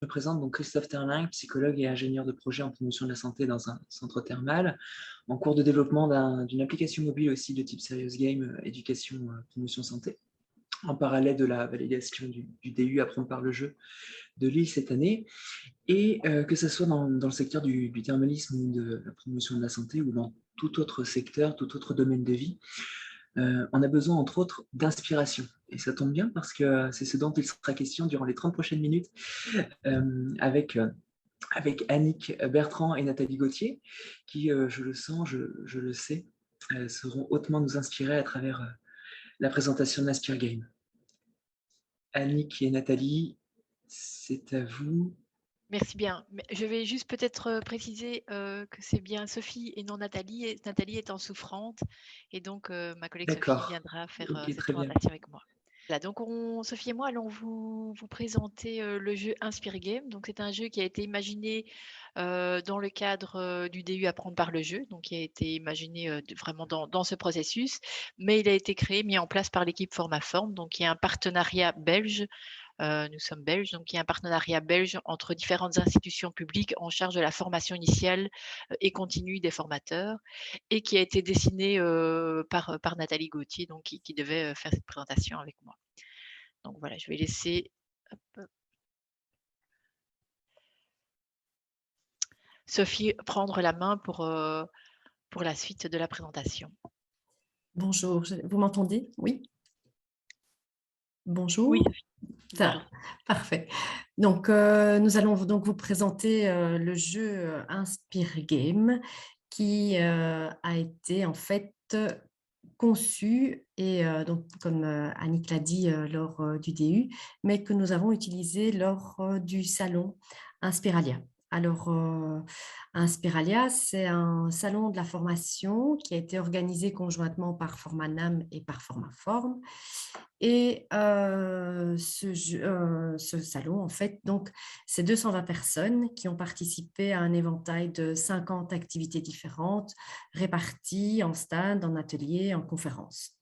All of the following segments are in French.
me présente donc Christophe Terling, psychologue et ingénieur de projet en promotion de la santé dans un centre thermal, en cours de développement d'une application mobile aussi de type Serious Game, éducation, promotion santé, en parallèle de la validation du DU Apprendre par le jeu de Lille cette année. Et que ce soit dans le secteur du thermalisme ou de la promotion de la santé ou dans tout autre secteur, tout autre domaine de vie, on a besoin entre autres d'inspiration. Et ça tombe bien parce que c'est ce dont il sera question durant les 30 prochaines minutes avec Annick Bertrand et Nathalie Gauthier, qui, je le sens, je le sais, seront hautement nous inspirer à travers la présentation de l'Aspire Game. Annick et Nathalie, c'est à vous. Merci bien. Mais je vais juste peut-être préciser que c'est bien Sophie et non Nathalie. Et Nathalie est en souffrante et donc ma collègue Sophie D'accord, viendra faire ok, cette très bien. présentation avec moi. Voilà, donc Sophie et moi allons vous présenter le jeu Inspire Game. Donc c'est un jeu qui a été imaginé dans le cadre du DU Apprendre par le jeu, donc qui a été imaginé vraiment dans ce processus, mais il a été créé, mis en place par l'équipe Formaform, donc il y a un partenariat belge. Nous sommes belges, donc il y a un partenariat belge entre différentes institutions publiques en charge de la formation initiale et continue des formateurs et qui a été dessiné par Nathalie Gauthier, donc qui devait faire cette présentation avec moi. Donc voilà, je vais laisser Sophie prendre la main pour la suite de la présentation. Bonjour, vous m'entendez? Oui. Bonjour. Oui, Sophie. Ça, Bonjour. parfait. Donc, nous allons donc vous présenter le jeu Inspire Game qui a été en fait conçu et donc comme Annick l'a dit lors du DU, mais que nous avons utilisé lors du salon Inspiralia. Alors, Inspiralia, c'est un salon de la formation qui a été organisé conjointement par Formanam et par Formaform. Et ce salon, en fait, donc, c'est 220 personnes qui ont participé à un éventail de 50 activités différentes, réparties en stands, en ateliers, en conférences.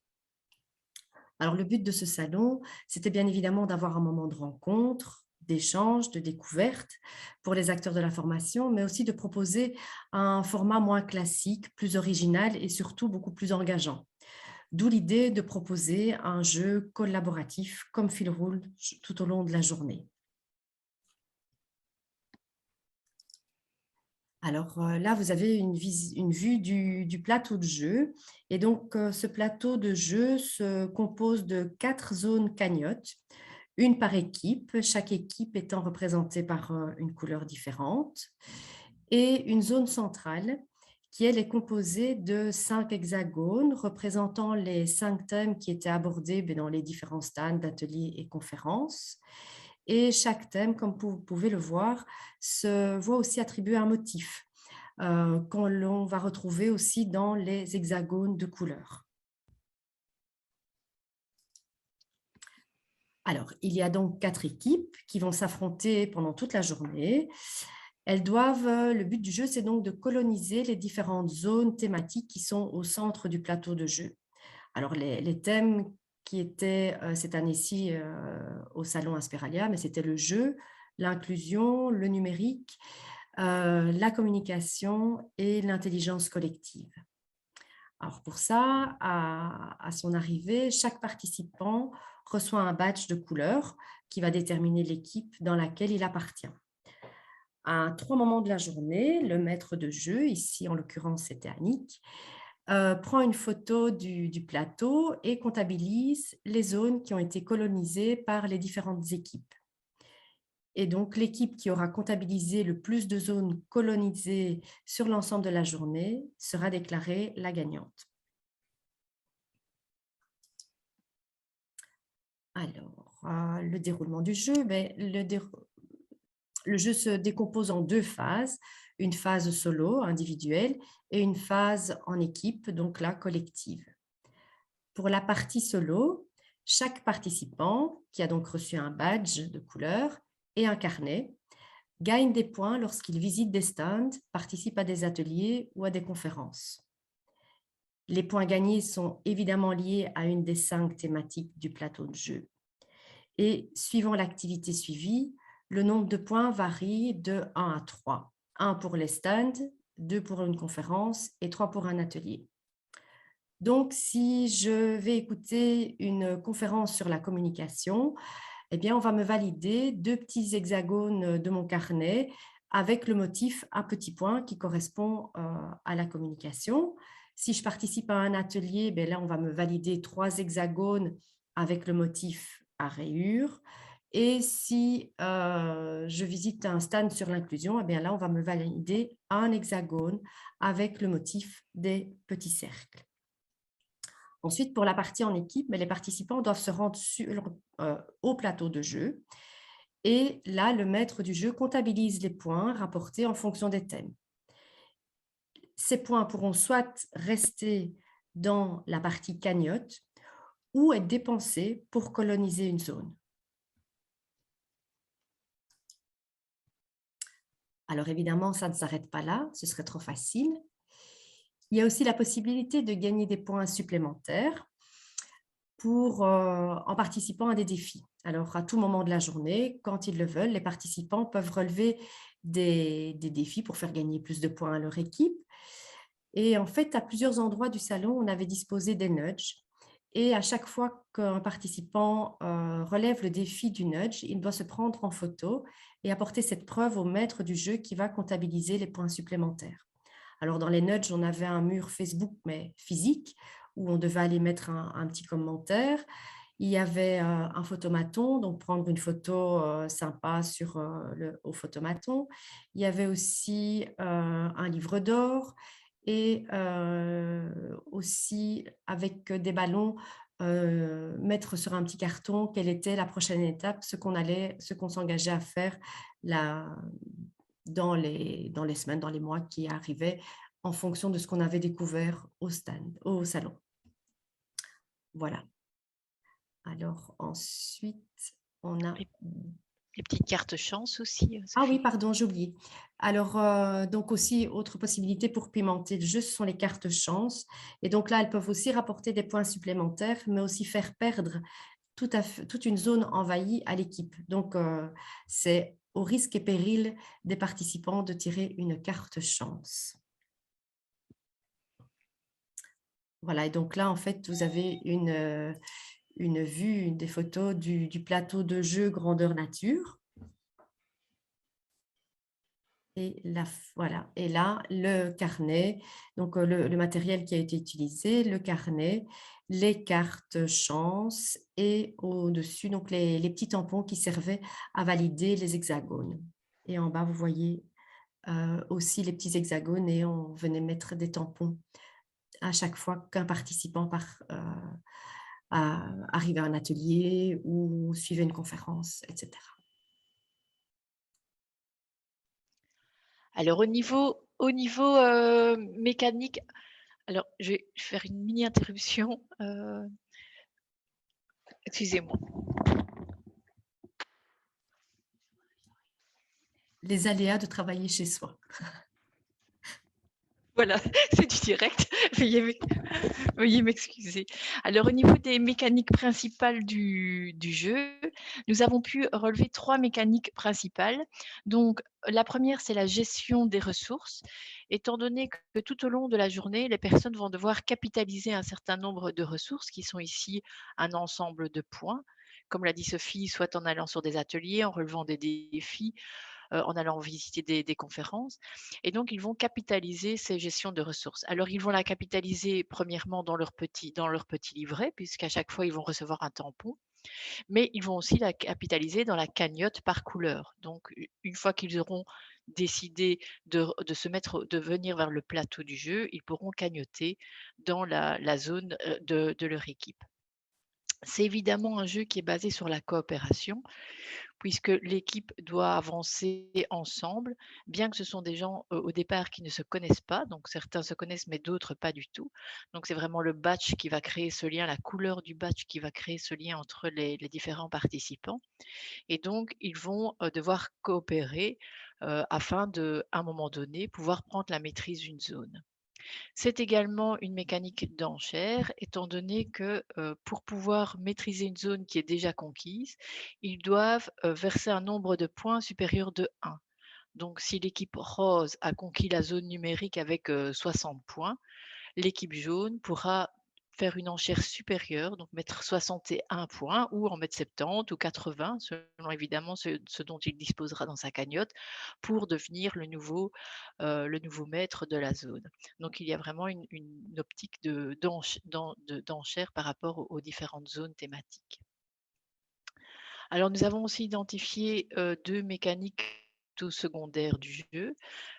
Alors, le but de ce salon, c'était bien évidemment d'avoir un moment de rencontre, d'échange, de découverte pour les acteurs de la formation, mais aussi de proposer un format moins classique, plus original et surtout beaucoup plus engageant. D'où l'idée de proposer un jeu collaboratif comme fil rouge tout au long de la journée. Alors là, vous avez une vue du plateau de jeu. Et donc, ce plateau de jeu se compose de 4 zones cagnottes, une par équipe, chaque équipe étant représentée par une couleur différente, et une zone centrale qui, elle, est composée de 5 hexagones représentant les 5 thèmes qui étaient abordés dans les différents stands d'ateliers et conférences. Et chaque thème, comme vous pouvez le voir, se voit aussi attribuer un motif qu'on l'on va retrouver aussi dans les hexagones de couleurs. Alors, il y a donc 4 équipes qui vont s'affronter pendant toute la journée. Le but du jeu, c'est donc de coloniser les différentes zones thématiques qui sont au centre du plateau de jeu. Alors, les thèmes qui étaient cette année-ci au Salon Inspiralia, mais c'était le jeu, l'inclusion, le numérique, la communication et l'intelligence collective. Alors pour ça, à son arrivée, chaque participant reçoit un badge de couleur qui va déterminer l'équipe dans laquelle il appartient. À 3 moments de la journée, le maître de jeu, ici en l'occurrence c'était Annick, prend une photo du plateau et comptabilise les zones qui ont été colonisées par les différentes équipes. Et donc, l'équipe qui aura comptabilisé le plus de zones colonisées sur l'ensemble de la journée sera déclarée la gagnante. Alors, le déroulement du jeu, le jeu se décompose en 2 phases, une phase solo, individuelle, et une phase en équipe, donc la collective. Pour la partie solo, chaque participant, qui a donc reçu un badge de couleur et un carnet, gagne des points lorsqu'il visite des stands, participe à des ateliers ou à des conférences. Les points gagnés sont évidemment liés à une des 5 thématiques du plateau de jeu. Et suivant l'activité suivie, Le nombre de points varie de 1 à 3. 1 pour les stands, 2 pour une conférence et 3 pour un atelier. Donc, si je vais écouter une conférence sur la communication, eh bien, on va me valider 2 petits hexagones de mon carnet avec le motif un petit point qui correspond à la communication. Si je participe à un atelier, ben là, on va me valider 3 hexagones avec le motif à rayures. Et si je visite un stand sur l'inclusion, eh bien là, on va me valider un hexagone avec le motif des petits cercles. Ensuite, pour la partie en équipe, les participants doivent se rendre au plateau de jeu. Et là, le maître du jeu comptabilise les points rapportés en fonction des thèmes. Ces points pourront soit rester dans la partie cagnotte ou être dépensés pour coloniser une zone. Alors évidemment, ça ne s'arrête pas là, ce serait trop facile. Il y a aussi la possibilité de gagner des points supplémentaires en participant à des défis. Alors, à tout moment de la journée, quand ils le veulent, les participants peuvent relever des défis pour faire gagner plus de points à leur équipe. Et en fait, à plusieurs endroits du salon, on avait disposé des nudges. Et à chaque fois qu'un participant relève le défi du nudge, il doit se prendre en photo et apporter cette preuve au maître du jeu qui va comptabiliser les points supplémentaires. Alors, dans les nudges, on avait un mur Facebook, mais physique, où on devait aller mettre un petit commentaire. Il y avait un photomaton, donc prendre une photo sympa au photomaton. Il y avait aussi un livre d'or et aussi avec des ballons, mettre sur un petit carton quelle était la prochaine étape, ce qu'on s'engageait à faire dans les semaines, dans les mois qui arrivaient en fonction de ce qu'on avait découvert au salon. Voilà. Alors ensuite, on a... Les petites cartes chance aussi. Ah oui, pardon, j'ai oublié. Alors, donc aussi, autre possibilité pour pimenter le jeu, ce sont les cartes chance. Et donc là, elles peuvent aussi rapporter des points supplémentaires, mais aussi faire perdre toute une zone envahie à l'équipe. Donc, c'est au risque et péril des participants de tirer une carte chance. Voilà, et donc là, en fait, vous avez une vue, des photos du plateau de jeu grandeur nature. Et voilà. Et là, le carnet, donc le matériel qui a été utilisé, le carnet, les cartes chance et au-dessus, donc les petits tampons qui servaient à valider les hexagones. Et en bas, vous voyez aussi les petits hexagones et on venait mettre des tampons à chaque fois qu'un participant arrivait à un atelier ou suivait une conférence, etc. Alors, au niveau mécanique, alors je vais faire une mini interruption. Excusez-moi. Les aléas de travailler chez soi. Voilà, c'est du direct. Veuillez m'excuser. Alors, au niveau des mécaniques principales du jeu, nous avons pu relever 3 mécaniques principales. Donc, la première, c'est la gestion des ressources. Étant donné que tout au long de la journée, les personnes vont devoir capitaliser un certain nombre de ressources qui sont ici un ensemble de points, comme l'a dit Sophie, soit en allant sur des ateliers, en relevant des défis, en allant visiter des conférences. Et donc, ils vont capitaliser ces gestions de ressources. Alors, ils vont la capitaliser premièrement dans leur petit livret, puisqu'à chaque fois, ils vont recevoir un tampon. Mais ils vont aussi la capitaliser dans la cagnotte par couleur. Donc, une fois qu'ils auront décidé de venir vers le plateau du jeu, ils pourront cagnotter dans la zone de leur équipe. C'est évidemment un jeu qui est basé sur la coopération, puisque l'équipe doit avancer ensemble, bien que ce sont des gens au départ qui ne se connaissent pas, donc certains se connaissent mais d'autres pas du tout. Donc c'est vraiment le badge qui va créer ce lien, la couleur du badge qui va créer ce lien entre les différents participants. Et donc ils vont devoir coopérer afin de, à un moment donné, pouvoir prendre la maîtrise d'une zone. C'est également une mécanique d'enchère, étant donné que pour pouvoir maîtriser une zone qui est déjà conquise, ils doivent verser un nombre de points supérieur de 1. Donc, si l'équipe rose a conquis la zone numérique avec 60 points, l'équipe jaune pourra faire une enchère supérieure, donc mettre 61 points ou en mettre 70 ou 80, selon évidemment ce dont il disposera dans sa cagnotte, pour devenir le nouveau maître de la zone. Donc il y a vraiment une optique d'enchère par rapport aux différentes zones thématiques. Alors nous avons aussi identifié deux mécaniques plutôt secondaires du jeu.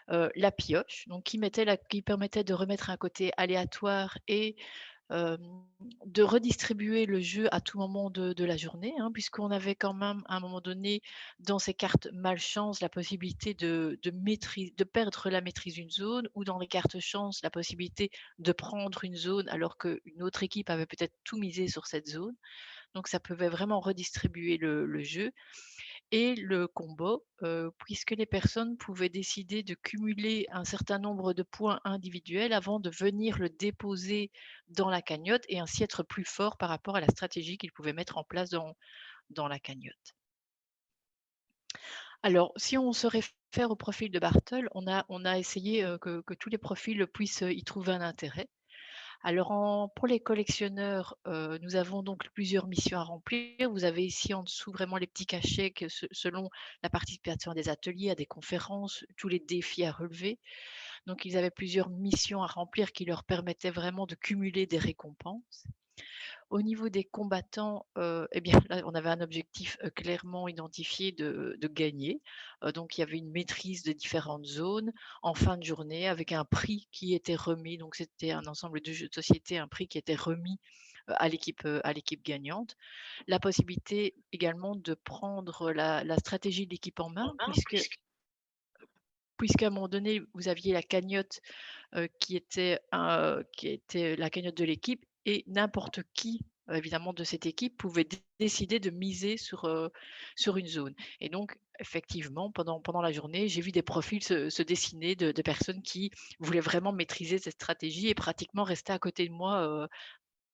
La pioche, donc qui permettait de remettre un côté aléatoire et de redistribuer le jeu à tout moment de la journée, hein, puisqu'on avait quand même à un moment donné dans ces cartes malchance la possibilité de perdre la maîtrise d'une zone, ou dans les cartes chance la possibilité de prendre une zone alors qu'une autre équipe avait peut-être tout misé sur cette zone. Donc ça pouvait vraiment redistribuer le jeu. Et le combo, puisque les personnes pouvaient décider de cumuler un certain nombre de points individuels avant de venir le déposer dans la cagnotte et ainsi être plus fort par rapport à la stratégie qu'ils pouvaient mettre en place dans la cagnotte. Alors, si on se réfère au profil de Bartle, on a essayé que tous les profils puissent y trouver un intérêt. Alors, pour les collectionneurs, nous avons donc plusieurs missions à remplir. Vous avez ici en dessous vraiment les petits cachets selon la participation à des ateliers, à des conférences, tous les défis à relever. Donc, ils avaient plusieurs missions à remplir qui leur permettaient vraiment de cumuler des récompenses. Au niveau des combattants, eh bien, là, on avait un objectif clairement identifié de gagner. Donc, il y avait une maîtrise de différentes zones en fin de journée avec un prix qui était remis. Donc, c'était un ensemble de jeux de société, un prix qui était remis à l'équipe gagnante. La possibilité également de prendre la stratégie de l'équipe en main, puisqu'à un moment donné, vous aviez la cagnotte qui était la cagnotte de l'équipe, et n'importe qui, évidemment, de cette équipe pouvait décider de miser sur une zone. Et donc, effectivement, pendant la journée, j'ai vu des profils se dessiner de personnes qui voulaient vraiment maîtriser cette stratégie et pratiquement rester à côté de moi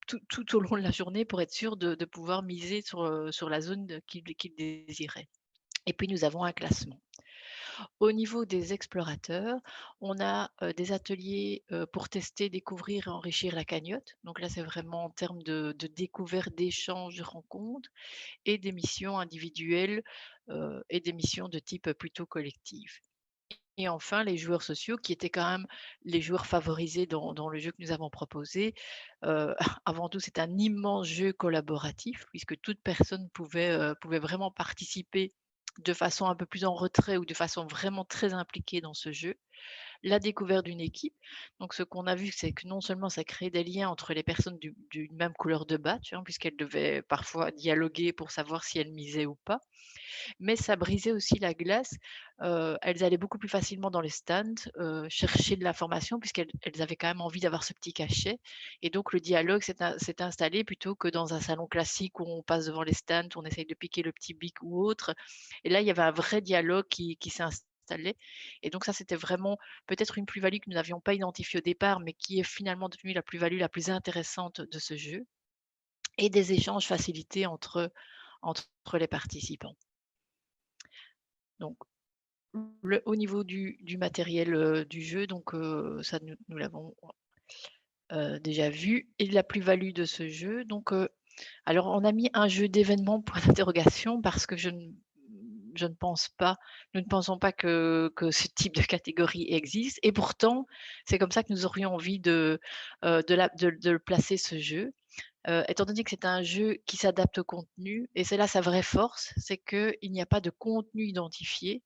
tout au long de la journée pour être sûr de pouvoir miser sur la zone qu'ils désiraient. Et puis, nous avons un classement. Au niveau des explorateurs, on a des ateliers pour tester, découvrir et enrichir la cagnotte. Donc là, c'est vraiment en termes de découverte, d'échange, de rencontres, et des missions individuelles et des missions de type plutôt collectif. Et enfin, les joueurs sociaux, qui étaient quand même les joueurs favorisés dans le jeu que nous avons proposé. Avant tout, c'est un immense jeu collaboratif, puisque toute personne pouvait vraiment participer de façon un peu plus en retrait ou de façon vraiment très impliquée dans ce jeu. La découverte d'une équipe, donc ce qu'on a vu, c'est que non seulement ça crée des liens entre les personnes d'une même couleur de badge, hein, puisqu'elles devaient parfois dialoguer pour savoir si elles misaient ou pas, mais ça brisait aussi la glace. Elles allaient beaucoup plus facilement dans les stands, chercher de l'information, puisqu'elles avaient quand même envie d'avoir ce petit cachet, et donc le dialogue s'est installé plutôt que dans un salon classique où on passe devant les stands, où on essaye de piquer le petit bic ou autre. Et là, il y avait un vrai dialogue qui s'est installé, et donc ça, c'était vraiment peut-être une plus-value que nous n'avions pas identifiée au départ, mais qui est finalement devenue la plus-value la plus intéressante de ce jeu, et des échanges facilités entre les participants. Donc, au niveau du matériel du jeu, donc ça nous l'avons déjà vu, et la plus-value de ce jeu. Donc, alors on a mis un jeu d'événements point d'interrogation, parce que je ne pense pas, nous ne pensons pas que ce type de catégorie existe, et pourtant c'est comme ça que nous aurions envie de placer ce jeu. Étant donné que c'est un jeu qui s'adapte au contenu, et c'est là sa vraie force, c'est qu'il n'y a pas de contenu identifié.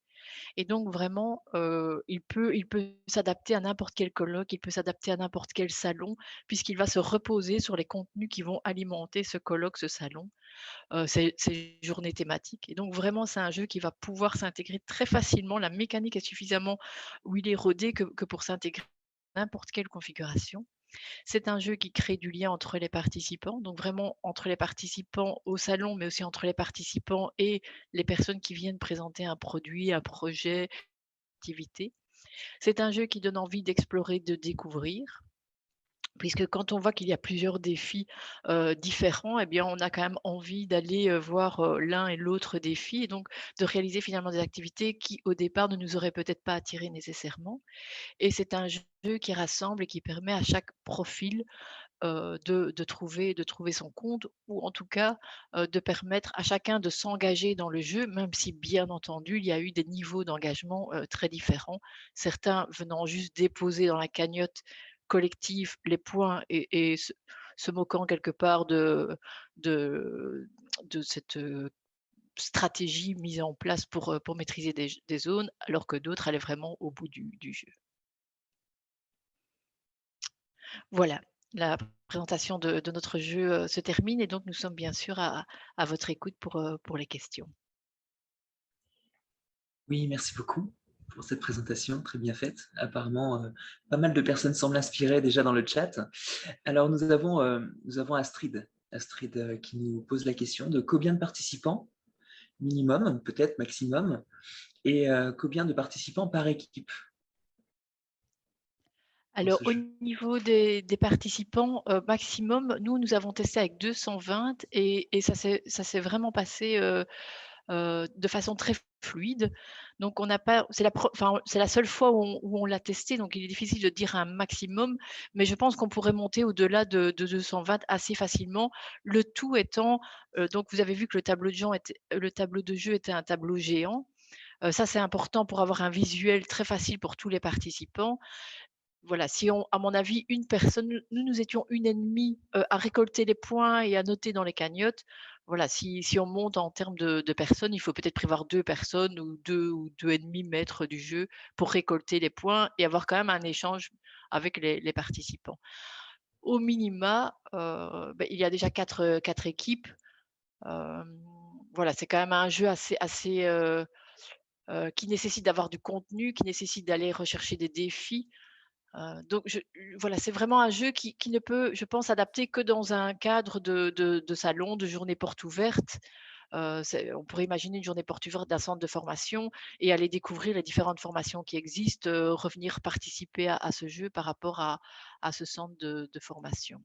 Et donc vraiment, il peut s'adapter à n'importe quel colloque, il peut s'adapter à n'importe quel salon, puisqu'il va se reposer sur les contenus qui vont alimenter ce colloque, ce salon, ces journées thématiques. Et donc vraiment, c'est un jeu qui va pouvoir s'intégrer très facilement. La mécanique est suffisamment huilée, rodée, que pour s'intégrer à n'importe quelle configuration. C'est un jeu qui crée du lien entre les participants, donc vraiment entre les participants au salon, mais aussi entre les participants et les personnes qui viennent présenter un produit, un projet, activité. C'est un jeu qui donne envie d'explorer, de découvrir. Puisque quand on voit qu'il y a plusieurs défis, différents, eh bien, on a quand même envie d'aller, voir, l'un et l'autre défi et donc de réaliser finalement des activités qui, au départ, ne nous auraient peut-être pas attirés nécessairement et c'est un jeu qui rassemble et qui permet à chaque profil, de trouver son compte ou en tout cas, de permettre à chacun de s'engager dans le jeu, même si bien entendu, il y a eu des niveaux d'engagement, très différents. Certains venant juste déposer dans la cagnotte collective les points et se moquant quelque part de de cette, stratégie mise en place pour maîtriser des zones, alors que d'autres allaient vraiment au bout du jeu. Voilà, la présentation de notre jeu, se termine et donc nous sommes bien sûr à votre écoute pour les questions. Oui, merci beaucoup pour cette présentation très bien faite. Apparemment, pas mal de personnes semblent inspirées déjà dans le chat. Alors nous avons Astrid, qui nous pose la question de combien de participants minimum, peut-être maximum, et combien de participants par équipe pour Alors ce au jeu? niveau des participants, maximum, nous avons testé avec 220 et ça s'est vraiment passé, de façon très fluide. Donc on n'a pas c'est la seule fois où on l'a testé, donc il est difficile de dire un maximum, mais je pense qu'on pourrait monter au-delà de 220 assez facilement. Le tout étant, donc vous avez vu que le tableau de jeu était un tableau géant. Ça, c'est important pour avoir un visuel très facile pour tous les participants. Voilà, si on à mon avis, une personne nous étions une et demie, à récolter les points et à noter dans les cagnottes. Voilà, si on monte en termes de personnes, il faut peut-être prévoir 2 personnes ou 2 et demi maîtres du jeu pour récolter les points et avoir quand même un échange avec les participants. Au minima, il y a déjà 4 équipes. Hem, voilà, c'est quand même un jeu qui nécessite d'avoir du contenu, qui nécessite d'aller rechercher des défis. Donc voilà, c'est vraiment un jeu qui ne peut, je pense, s'adapter que dans un cadre de salon, de journée porte ouverte. On pourrait imaginer une journée porte ouverte d'un centre de formation et aller découvrir les différentes formations qui existent, revenir participer à ce jeu par rapport à ce centre de formation.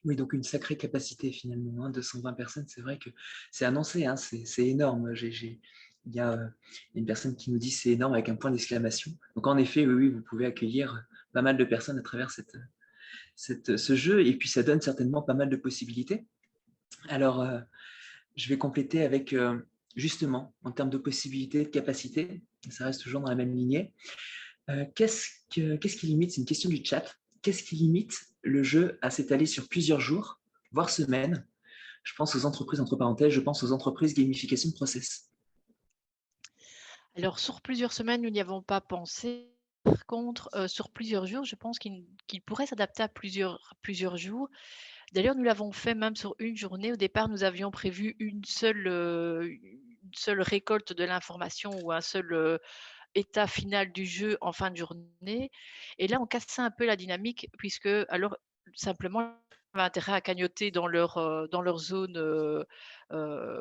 Oui, donc une sacrée capacité finalement, hein, 220 personnes, c'est vrai que c'est annoncé, hein, c'est énorme. Il y a une personne qui nous dit c'est énorme avec un point d'exclamation. Donc en effet, oui, oui, vous pouvez accueillir pas mal de personnes à travers ce jeu et puis ça donne certainement pas mal de possibilités. Alors, je vais compléter avec justement, en termes de possibilités, de capacités, ça reste toujours dans la même lignée. Qu'est-ce qui limite, c'est une question du chat, qu'est-ce qui limite le jeu à s'étaler sur plusieurs jours, voire semaines? Je pense aux entreprises, entre parenthèses, je pense aux entreprises gamification de process. Alors sur plusieurs semaines, nous n'y avons pas pensé. Par contre, sur plusieurs jours, je pense qu'il pourrait s'adapter à plusieurs jours. D'ailleurs, nous l'avons fait même sur une journée. Au départ, nous avions prévu une seule récolte de l'information ou un seul, état final du jeu en fin de journée et là, on cassait un peu la dynamique puisque alors simplement, on avait intérêt à cagnotter dans leur zone,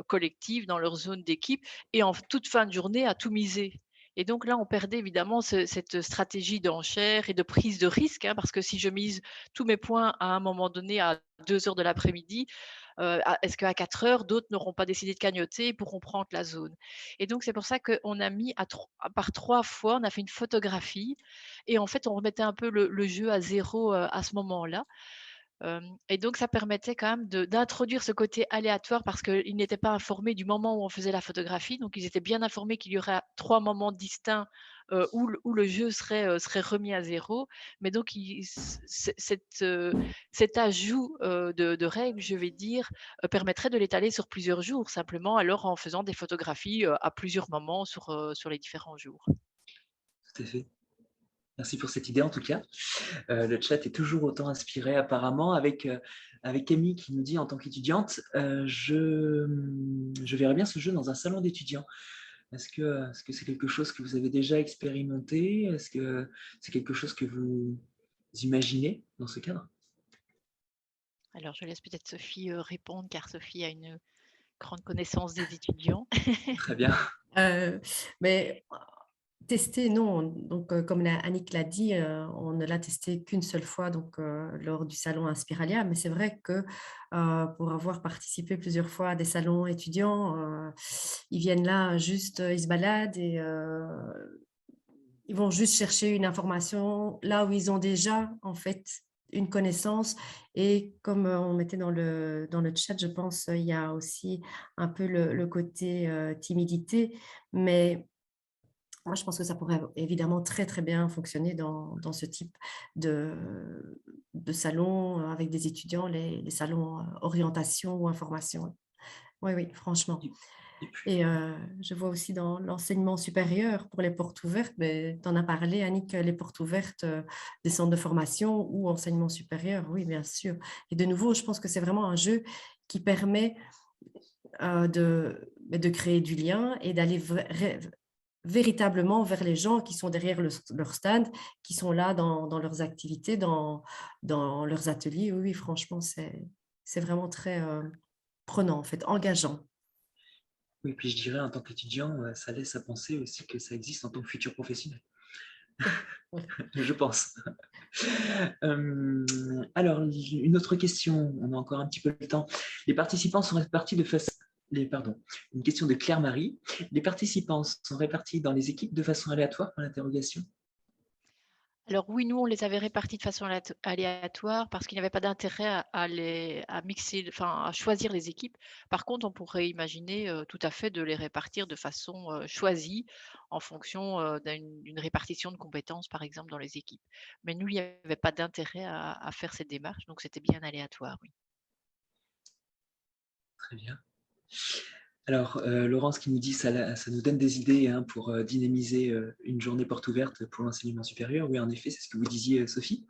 collective, dans leur zone d'équipe et en toute fin de journée à tout miser et donc là, on perdait évidemment cette stratégie d'enchère et de prise de risque, hein, parce que si je mise tous mes points à un moment donné à 2 heures de l'après-midi, est-ce qu'à 4 heures, d'autres n'auront pas décidé de cagnotter et pourront prendre la zone? Et donc, c'est pour ça qu'on a mis par 3 fois, on a fait une photographie et en fait, on remettait un peu le jeu à zéro à ce moment-là. Et donc ça permettait quand même d'introduire ce côté aléatoire parce qu'ils n'étaient pas informés du moment où on faisait la photographie. Donc ils étaient bien informés qu'il y aurait 3 moments distincts, où le jeu serait remis à zéro. Mais donc cet ajout, de règles, je vais dire, permettrait de l'étaler sur plusieurs jours, simplement alors en faisant des photographies, à plusieurs moments sur les différents jours. Tout à fait. Merci pour cette idée en tout cas. Le chat est toujours autant inspiré apparemment avec Camille qui nous dit en tant qu'étudiante, je verrais bien ce jeu dans un salon d'étudiants. Est-ce que c'est quelque chose que vous avez déjà expérimenté? Est-ce que c'est quelque chose que vous imaginez dans ce cadre? Alors je laisse peut-être Sophie, répondre car Sophie a une grande connaissance des étudiants. Très bien. Mais Testé, non. Donc, comme Annick l'a dit, on ne l'a testé qu'une seule fois donc, lors du salon Inspiralia. Mais c'est vrai que pour avoir participé plusieurs fois à des salons étudiants, ils viennent là juste, ils se baladent et ils vont juste chercher une information là où ils ont déjà en fait une connaissance. Et comme on mettait dans le chat, je pense, il y a aussi un peu le côté timidité. Mais moi, je pense que ça pourrait évidemment très, très bien fonctionner dans ce type de, de salon avec des étudiants, les salons orientation ou information. Oui, oui, franchement. Et puis, Et je vois aussi dans l'enseignement supérieur pour les portes ouvertes, tu en as parlé, Annick, les portes ouvertes des centres de formation ou enseignement supérieur, oui, bien sûr. Et de nouveau, je pense que c'est vraiment un jeu qui permet de créer du lien et d'aller véritablement vers les gens qui sont derrière leur stand, qui sont là dans leurs activités, dans leurs ateliers. Oui, oui, franchement, c'est vraiment très prenant, en fait, engageant. oui, puis je dirais, en tant qu'étudiant, ça laisse à penser aussi que ça existe en tant que futur professionnel, Oui. je pense. Alors, une autre question, on a encore un petit peu le temps. Les participants sont répartis de façon... Pardon, une question de Claire-Marie. Les participants sont répartis dans les équipes de façon aléatoire par l'interrogation? Alors oui, nous, on les avait répartis de façon aléatoire parce qu'il n'y avait pas d'intérêt à mixer, enfin, à choisir les équipes. Par contre, on pourrait imaginer tout à fait de les répartir de façon choisie en fonction d'une répartition de compétences, par exemple, dans les équipes. Mais nous, il n'y avait pas d'intérêt à faire cette démarche, donc c'était bien aléatoire, oui. Très bien. Alors, Laurence qui nous dit ça nous donne des idées hein, pour dynamiser une journée porte ouverte pour l'enseignement supérieur. Oui, en effet, c'est ce que vous disiez, Sophie.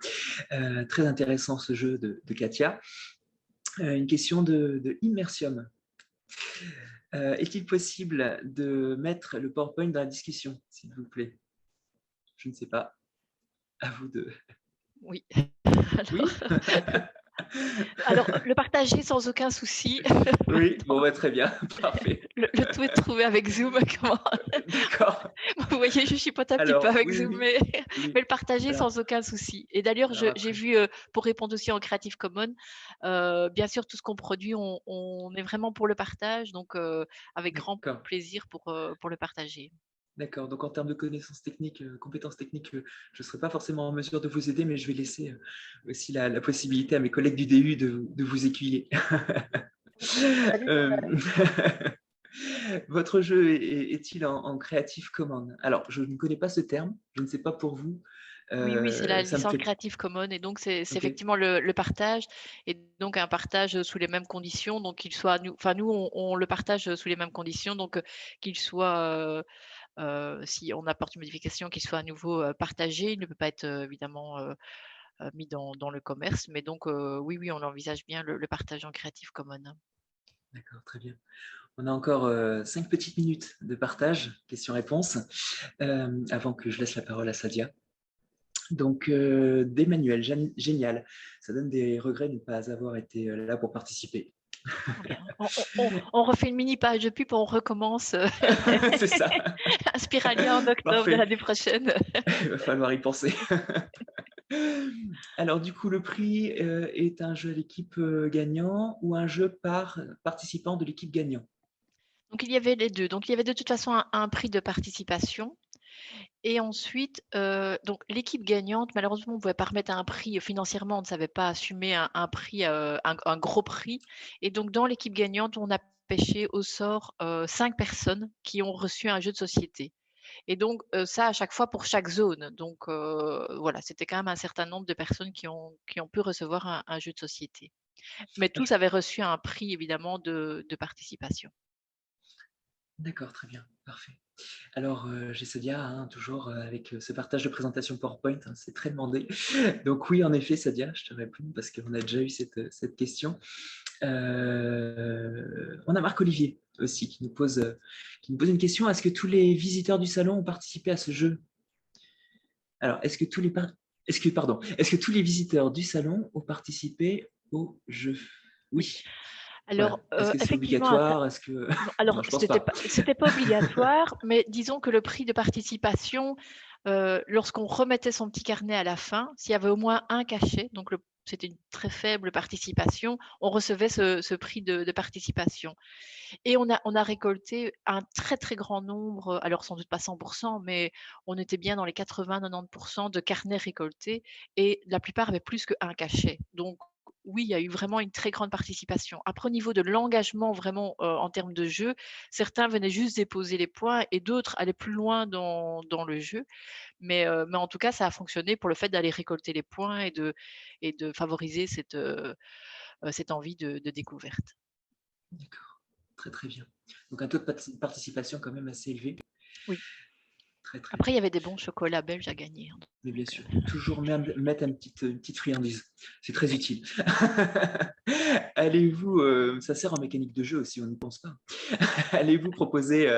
Très intéressant ce jeu de Katia. Une question de Immersium. Est-il possible de mettre le PowerPoint dans la discussion, s'il vous plaît? Je ne sais pas. À vous de... Oui. Oui. Alors, le partager sans aucun souci. Oui, bon, bah, très bien, parfait. Le tout est de trouver avec Zoom. Comment... D'accord. Vous voyez, je chipote un petit peu Alors, avec oui, Zoom, oui, mais, oui. mais le partager Alors, sans aucun souci. Et d'ailleurs, alors j'ai après. vu, pour répondre aussi en Creative Commons, bien sûr, tout ce qu'on produit, on est vraiment pour le partage, donc avec grand D'accord. plaisir pour le partager. D'accord. Donc, en termes de connaissances techniques, compétences techniques, je ne serai pas forcément en mesure de vous aider, mais je vais laisser aussi la possibilité à mes collègues du DU de vous aiguiller. Votre jeu est-il en Creative Commons? Alors, je ne connais pas ce terme. Je ne sais pas pour vous. Oui, oui, c'est la Ça me licence fait... Creative Commons et donc c'est Ok. effectivement le partage et donc un partage sous les mêmes conditions. Donc qu'il soit, nous on le partage sous les mêmes conditions, donc qu'il soit, si on apporte une modification, qu'il soit à nouveau partagé, il ne peut pas être évidemment mis dans le commerce. Mais donc oui, oui, on envisage bien le partage en Creative Commons. D'accord, très bien. On a encore 5 petites minutes de partage, questions-réponses, avant que je laisse la parole à Sadia. Donc, des manuels, génial. Ça donne des regrets de ne pas avoir été là pour participer. Bien. On refait une mini page de pub, on recommence C'est ça. Inspiralia en octobre de Parfait. l'année prochaine. Il va falloir y penser. Alors, du coup, le prix est un jeu à l'équipe gagnant ou un jeu par participant de l'équipe gagnant? Donc il y avait les deux. Donc il y avait de toute façon un prix de participation. Et ensuite, donc l'équipe gagnante, malheureusement, on ne pouvait pas remettre un prix financièrement, on ne savait pas assumer un prix, un gros prix. Et donc, dans l'équipe gagnante, on a pêché au sort 5 personnes qui ont reçu un jeu de société. Et donc, ça à chaque fois pour chaque zone. Donc, voilà, c'était quand même un certain nombre de personnes qui ont pu recevoir un jeu de société. Mais tous avaient reçu un prix, évidemment, de participation. D'accord, très bien, parfait. Alors, j'ai Sadia, hein, toujours avec ce partage de présentation PowerPoint, hein, c'est très demandé. Donc oui, en effet, Sadia, je te réponds parce qu'on a déjà eu cette question. On a Marc-Olivier aussi qui nous pose une question. Est-ce que tous les visiteurs du salon ont participé à ce jeu? Alors, est-ce que tous les visiteurs du salon ont participé au jeu? Oui. Alors, Voilà. Est-ce que c'est effectivement, obligatoire? Est-ce que... non, alors, Non, je pense pas. c'était pas obligatoire, mais disons que le prix de participation, lorsqu'on remettait son petit carnet à la fin, s'il y avait au moins un cachet, donc c'était une très faible participation, on recevait ce prix de participation. Et on a récolté un très, très grand nombre, alors sans doute pas 100%, mais on était bien dans les 80-90% de carnets récoltés et la plupart avaient plus qu'un cachet. Donc oui, il y a eu vraiment une très grande participation. Après, au niveau de l'engagement vraiment en termes de jeu, certains venaient juste déposer les points et d'autres allaient plus loin dans le jeu. Mais en tout cas, ça a fonctionné pour le fait d'aller récolter les points et de favoriser cette envie de découverte. D'accord, très très bien. Donc un taux de participation quand même assez élevé. Oui. Très très Après, il bien. y avait des bons chocolats belges à gagner. Mais bien sûr, toujours mettre une petite friandise. C'est très utile. Allez-vous, ça sert en mécanique de jeu aussi, on n'y pense pas. Allez-vous proposer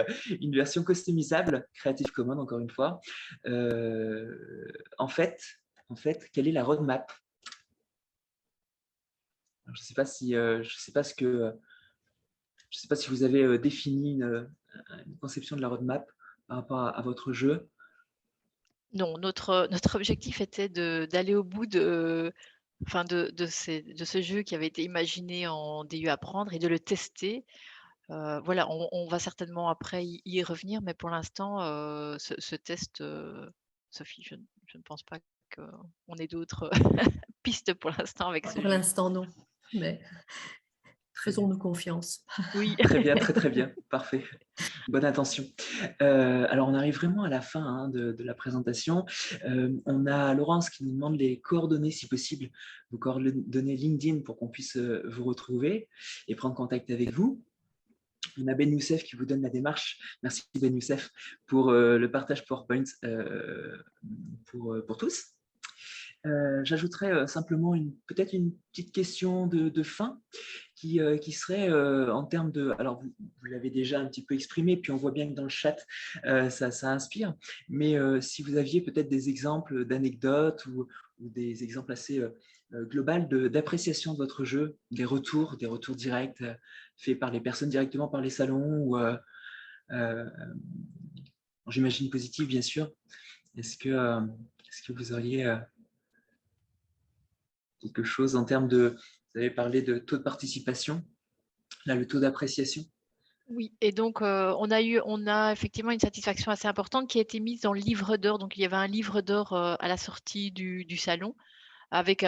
une version customisable, Creative Commons encore une fois. En fait, quelle est la roadmap? Alors, je ne sais pas si, je sais pas ce que, je sais pas si vous avez défini une conception de la roadmap par rapport à votre jeu. Non, notre objectif était d'aller au bout enfin de ce jeu qui avait été imaginé en DU Apprendre et de le tester. Voilà, on va certainement après y revenir, mais pour l'instant, ce test, Sophie, je ne pense pas qu'on ait d'autres pistes pour l'instant avec ce Pour jeu. l'instant, non, mais faisons-nous confiance. Oui. Très bien, très bien, parfait. Bonne intention. Alors, on arrive vraiment à la fin hein, de la présentation. On a Laurence qui nous demande les coordonnées, si possible, vos coordonnées LinkedIn pour qu'on puisse vous retrouver et prendre contact avec vous. On a Ben Youssef qui vous donne la démarche. Merci Ben Youssef pour le partage PowerPoint pour tous. J'ajouterais simplement peut-être une petite question de fin qui serait en termes de... Alors, vous l'avez déjà un petit peu exprimé, puis on voit bien que dans le chat, ça inspire. Mais si vous aviez peut-être des exemples d'anecdotes ou des exemples assez globaux d'appréciation de votre jeu, des retours directs faits par les personnes directement par les salons, ou j'imagine positifs, bien sûr. Est-ce que vous auriez quelque chose en termes de... Vous avez parlé de taux de participation, là, le taux d'appréciation. Oui, et donc on a effectivement une satisfaction assez importante qui a été mise dans le livre d'or. Donc il y avait un livre d'or à la sortie du salon avec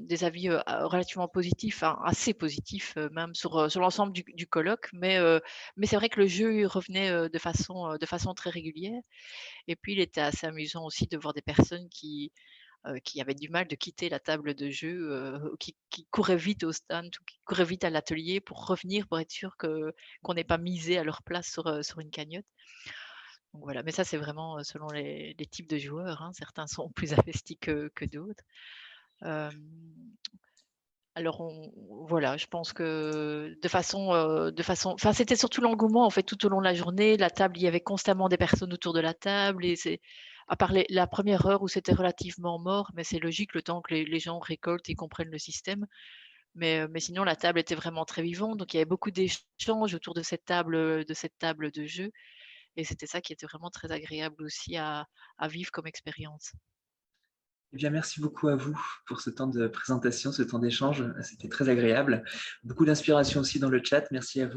des avis relativement positifs, hein, assez positifs même sur l'ensemble du colloque. Mais c'est vrai que le jeu revenait de façon très régulière. Et puis il était assez amusant aussi de voir des personnes qui avaient du mal de quitter la table de jeu, qui couraient vite au stand ou qui couraient vite à l'atelier pour revenir, pour être sûr qu'on n'ait pas misé à leur place sur une cagnotte. Donc voilà, mais ça c'est vraiment selon les types de joueurs, hein. Certains sont plus investis que d'autres. Alors voilà, je pense que enfin c'était surtout l'engouement en fait tout au long de la journée. La table, il y avait constamment des personnes autour de la table et c'est à part la première heure où c'était relativement mort, mais c'est logique le temps que les gens récoltent et comprennent le système. Mais sinon la table était vraiment très vivante, donc il y avait beaucoup d'échanges autour de cette table de jeu et c'était ça qui était vraiment très agréable aussi à vivre comme expérience. Eh bien, merci beaucoup à vous pour ce temps de présentation, ce temps d'échange. C'était très agréable. Beaucoup d'inspiration aussi dans le chat. Merci à vous.